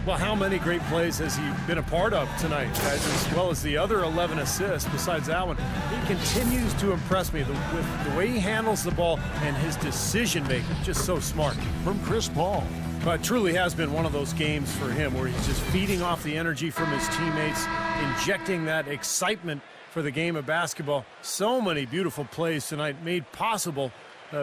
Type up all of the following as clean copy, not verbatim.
Well, how many great plays has he been a part of tonight, as well as the other 11 assists besides that one? He continues to impress me with the way he handles the ball and his decision-making. Just so smart. From Chris Paul. But it truly has been one of those games for him where he's just feeding off the energy from his teammates, injecting that excitement for the game of basketball. So many beautiful plays tonight made possible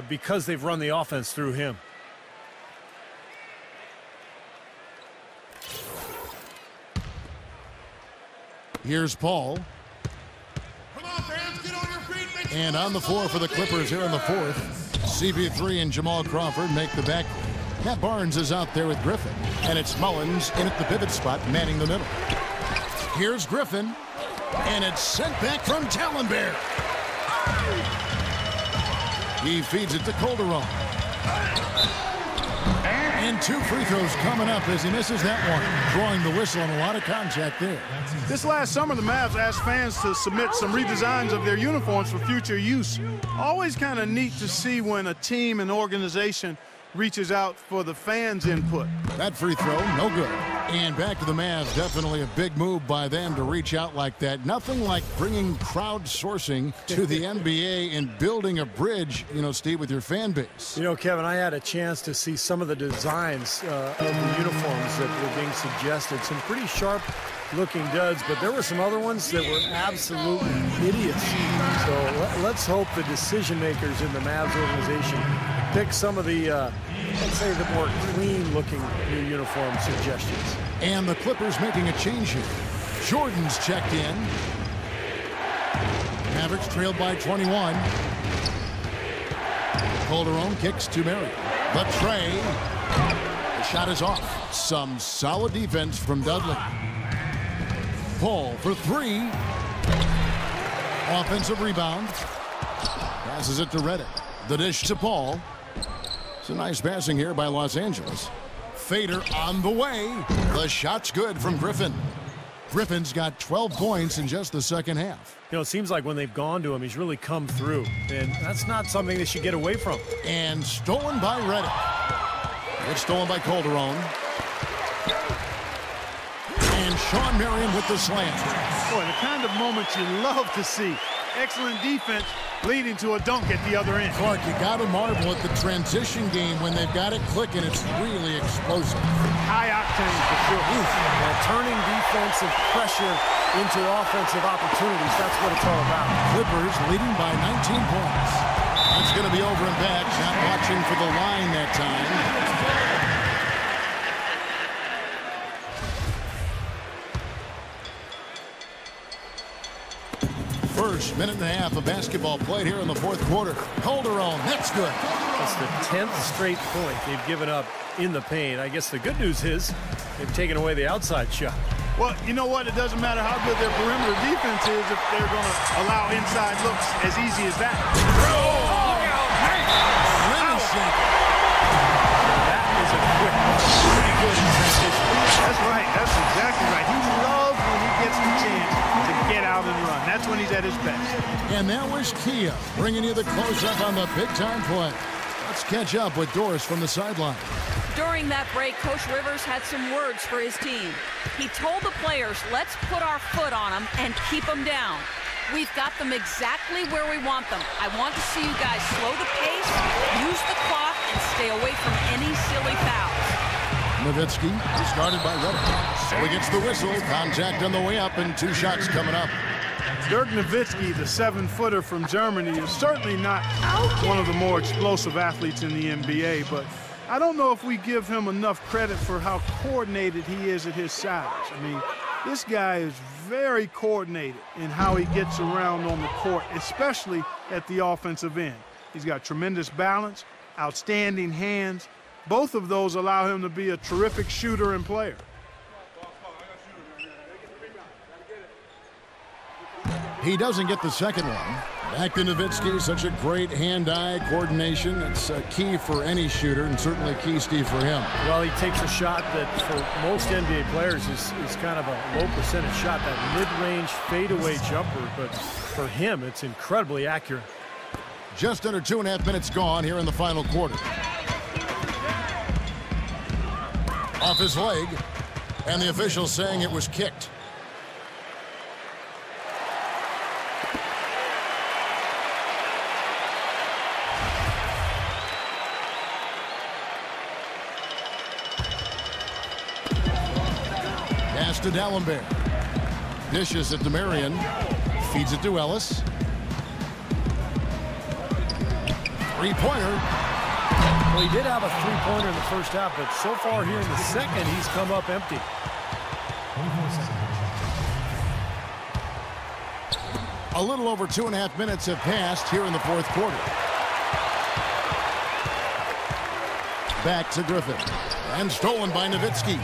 because they've run the offense through him. Here's Paul. Come on, fans, get on your feet. And on the floor for the Clippers here in the fourth, CP3 and Jamal Crawford make the back. Matt Barnes is out there with Griffin. And it's Mullins in at the pivot spot, manning the middle. Here's Griffin. And it's sent back from Tallenberg. He feeds it to Calderon. And 2 free throws coming up as he misses that one. Drawing the whistle on a lot of contact there. This last summer, the Mavs asked fans to submit some redesigns of their uniforms for future use. Always kind of neat to see when a team and organization reaches out for the fans' input. That free throw, no good. And back to the Mavs, definitely a big move by them to reach out like that. Nothing like bringing crowdsourcing to the NBA and building a bridge, you know, Steve, with your fan base. You know, Kevin, I had a chance to see some of the designs of the uniforms that were being suggested. Some pretty sharp-looking duds, but there were some other ones that were absolutely hideous. So let's hope the decision-makers in the Mavs organization pick some of the, let's say, the more clean-looking new uniform suggestions. And the Clippers making a change here. Jordan's checked in. Mavericks trailed by 21. Calderon kicks to Murray. The tray. The shot is off. Some solid defense from Dudley. Paul for 3. Offensive rebound. Passes it to Reddick. The dish to Paul. It's a nice passing here by Los Angeles. Fader on the way. The shot's good from Griffin. Griffin's got 12 points in just the second half. You know, it seems like when they've gone to him, he's really come through. And that's not something they should get away from. And stolen by Reddick. It's stolen by Calderon. And Sean Marion with the slam. Boy, the kind of moments you love to see. Excellent defense leading to a dunk at the other end. Clark, you got to marvel at the transition game when they've got it clicking. It's really explosive. High octane for sure. Well, turning defensive pressure into offensive opportunities, that's what it's all about. Clippers leading by 19 points. It's going to be over and back. Not watching for the line that time. First minute and a half of basketball played here in the fourth quarter. Calderon, that's good. That's the 10th straight point they've given up in the paint. I guess the good news is they've taken away the outside shot. Well, you know what? It doesn't matter how good their perimeter defense is if they're going to allow inside looks as easy as that. That is a quick one. Pretty good in transition. That's right. That's exactly right. He loves when he gets the chance to get out and run. That's when he's at his best. And that was Kia bringing you the close-up on the big-time play. Let's catch up with Doris from the sideline. During that break, Coach Rivers had some words for his team. He told the players, let's put our foot on them and keep them down. We've got them exactly where we want them. I want to see you guys slow the pace, use the clock, and stay away from any silly fouls. Nowitzki is guarded by Reddick. So he gets the whistle. Contact on the way up and 2 shots coming up. Dirk Nowitzki, the 7-footer from Germany, is certainly not one of the more explosive athletes in the NBA, but I don't know if we give him enough credit for how coordinated he is at his size. I mean, this guy is very coordinated in how he gets around on the court, especially at the offensive end. He's got tremendous balance, outstanding hands. Both of those allow him to be a terrific shooter and player. He doesn't get the second one. Back to Nowitzki, such a great hand-eye coordination. It's key for any shooter, and certainly key, Steve, for him. Well, he takes a shot that for most NBA players is kind of a low percentage shot, that mid-range fadeaway jumper, but for him, it's incredibly accurate. Just under 2.5 minutes gone here in the final quarter. Off his leg. And the official saying it was kicked. Pass to D'Alembert. Dishes it to Marion. Feeds it to Ellis. Three-pointer. Well, he did have a three-pointer in the first half, but so far here in the second, he's come up empty. A little over 2.5 minutes have passed here in the fourth quarter. Back to Griffin. And stolen by Nowitzki.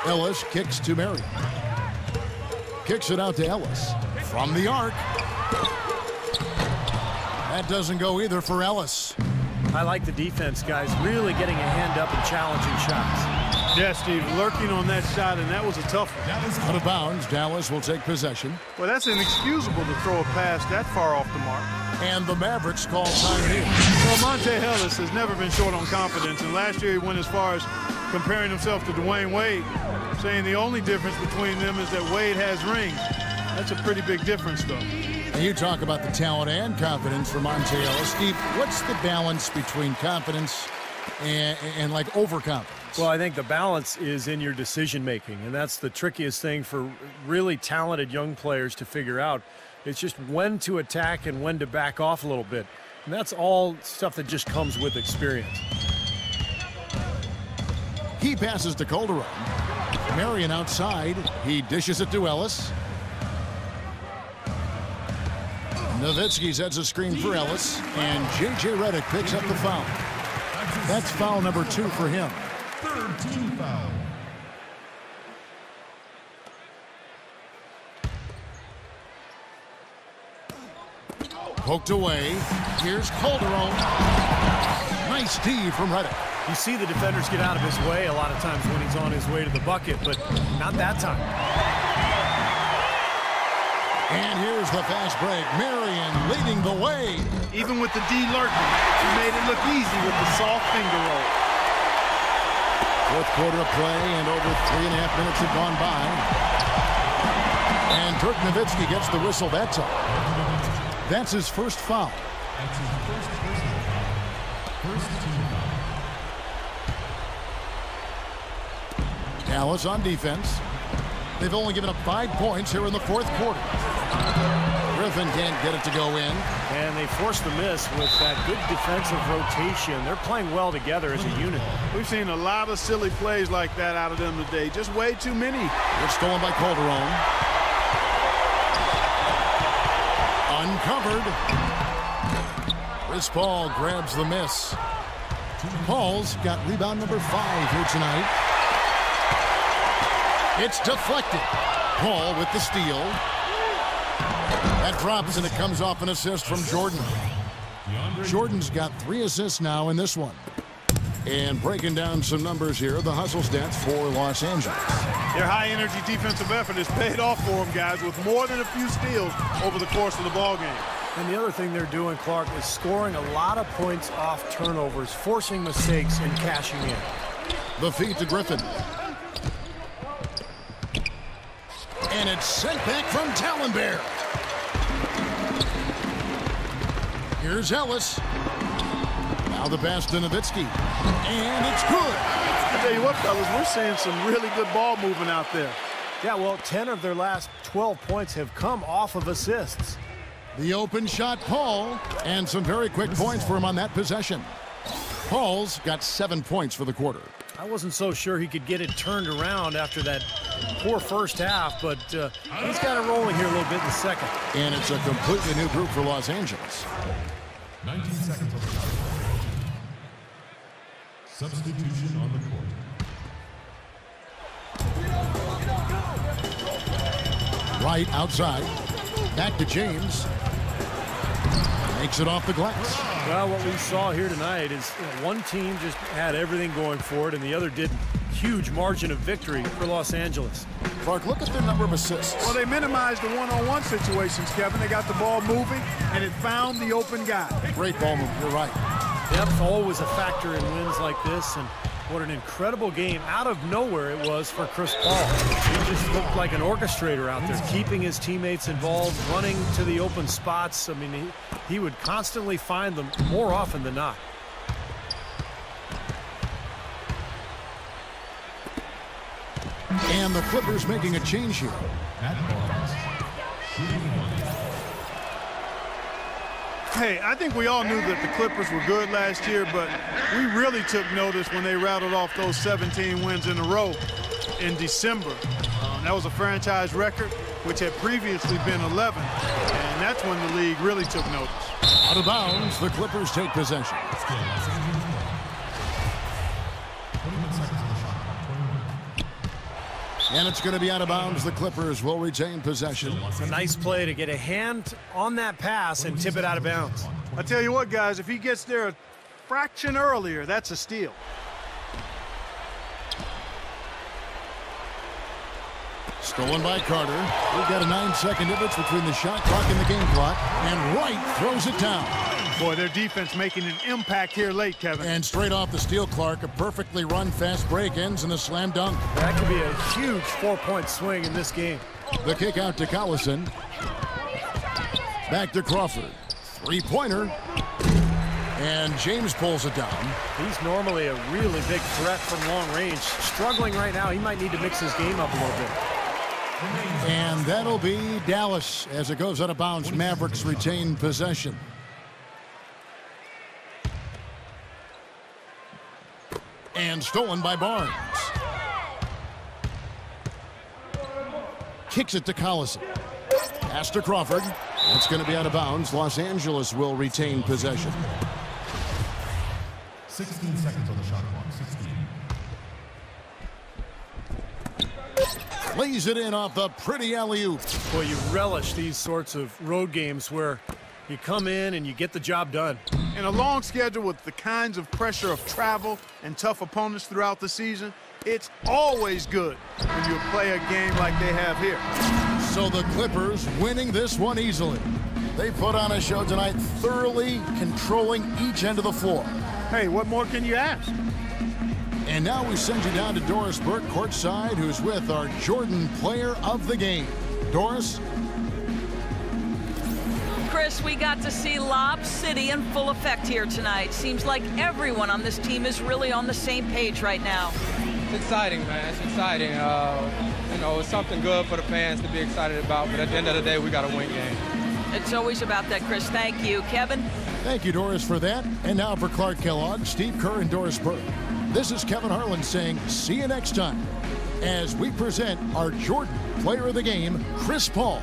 Ellis kicks to Marion. Kicks it out to Ellis. From the arc. That doesn't go either for Ellis. I like the defense, guys. Really getting a hand up and challenging shots. Yeah, Steve, lurking on that shot, and that was a tough one. Out of bounds, Dallas will take possession. Well, that's inexcusable to throw a pass that far off the mark. And the Mavericks call time here. Well, Monte Ellis has never been short on confidence, and last year he went as far as comparing himself to Dwayne Wade, saying the only difference between them is that Wade has rings. That's a pretty big difference, though. And you talk about the talent and confidence for Monte Ellis. Steve, what's the balance between confidence and like overconfidence? Well, I think the balance is in your decision-making, and that's the trickiest thing for really talented young players to figure out. It's just when to attack and when to back off a little bit. And that's all stuff that just comes with experience. He passes to Calderon. Marion outside. He dishes it to Ellis. Nowitzki sets a screen for Ellis, and J.J. Redick picks up the foul. That's foul number 2 for him. 13 foul. Poked away. Here's Calderon. Nice D from Redick. You see the defenders get out of his way a lot of times when he's on his way to the bucket, but not that time. And here's the fast break. Marion leading the way. Even with the D lurking, he made it look easy with the soft finger roll. Fourth quarter of play, and over 3.5 minutes have gone by. And Dirk Nowitzki gets the whistle that time. That's his first foul. That's his first team foul. Dallas on defense. They've only given up 5 points here in the fourth quarter. Griffin can't get it to go in. And they forced the miss with that good defensive rotation. They're playing well together as a unit. We've seen a lot of silly plays like that out of them today. Just way too many. It's stolen by Calderon. Uncovered. Chris Paul grabs the miss. Paul's got rebound number 5 here tonight. It's deflected. Paul with the steal. That drops, and it comes off an assist from Jordan. Jordan's got 3 assists now in this one. And breaking down some numbers here, the hustle stats for Los Angeles. Their high-energy defensive effort has paid off for them, guys, with more than a few steals over the course of the ballgame. And the other thing they're doing, Clark, is scoring a lot of points off turnovers, forcing mistakes and cashing in. The feed to Griffin. And it's sent back from D'Alembert. Here's Ellis. Now the pass to Nowitzki. And it's good. I tell you what, fellas, we're seeing some really good ball movement out there. Yeah, well, 10 of their last 12 points have come off of assists. The open shot, Paul. And some very quick points for him on that possession. Paul's got 7 points for the quarter. I wasn't so sure he could get it turned around after that poor first half, but he's got it rolling here a little bit in the second. And it's a completely new group for Los Angeles. 19 seconds on the clock. Substitution on the court. Right outside. Back to James. Makes it off the glass. Well, what we saw here tonight is one team just had everything going for it, and the other didn't. Huge margin of victory for Los Angeles. Clark, look at their number of assists. Well, they minimized the one-on-one situations, Kevin. They got the ball moving, and it found the open guy. Great ball move. You're right. Depth always a factor in wins like this, and What an incredible game out of nowhere it was for Chris Paul. He just looked like an orchestrator out there, keeping his teammates involved, running to the open spots. I mean, he would constantly find them more often than not. And the Clippers making a change here. Hey, I think we all knew that the Clippers were good last year, but we really took notice when they rattled off those 17 wins in a row in December. That was a franchise record, which had previously been 11, and that's when the league really took notice. Out of bounds, the Clippers take possession. And it's going to be out of bounds. The Clippers will retain possession. It's a nice play to get a hand on that pass and tip it out of bounds. I tell you what, guys, if he gets there a fraction earlier, that's a steal. Stolen by Carter. We've got a 9-second difference between the shot clock and the game clock. And Wright throws it down. Boy, their defense making an impact here late, Kevin. And straight off the steal, Clark, a perfectly run fast break ends in a slam dunk. That could be a huge 4-point swing in this game. The kick out to Collison. Back to Crawford. Three-pointer. And James pulls it down. He's normally a really big threat from long range. Struggling right now. He might need to mix his game up a little bit. And that'll be Dallas as it goes out of bounds. Mavericks retain possession. And stolen by Barnes. Kicks it to Collison. Pass to Crawford. That's going to be out of bounds. Los Angeles will retain possession. 16 seconds on the shot clock. 16. Lays it in off the pretty alley-oop. Boy, you relish these sorts of road games where you come in and you get the job done. In a long schedule with the kinds of pressure of travel and tough opponents throughout the season, it's always good when you play a game like they have here. So the Clippers winning this one easily. They put on a show tonight, thoroughly controlling each end of the floor. Hey, what more can you ask? And now we send you down to Doris Burke courtside, who's with our Jordan Player of the Game. Doris? Chris, we got to see Lob City in full effect here tonight. Seems like everyone on this team is really on the same page right now. It's exciting, man. It's exciting. You know, it's something good for the fans to be excited about, but at the end of the day, we got to win games. It's always about that, Chris. Thank you. Kevin? Thank you, Doris, for that. And now for Clark Kellogg, Steve Kerr, and Doris Burke. This is Kevin Harlan saying see you next time as we present our Jordan Player of the Game, Chris Paul.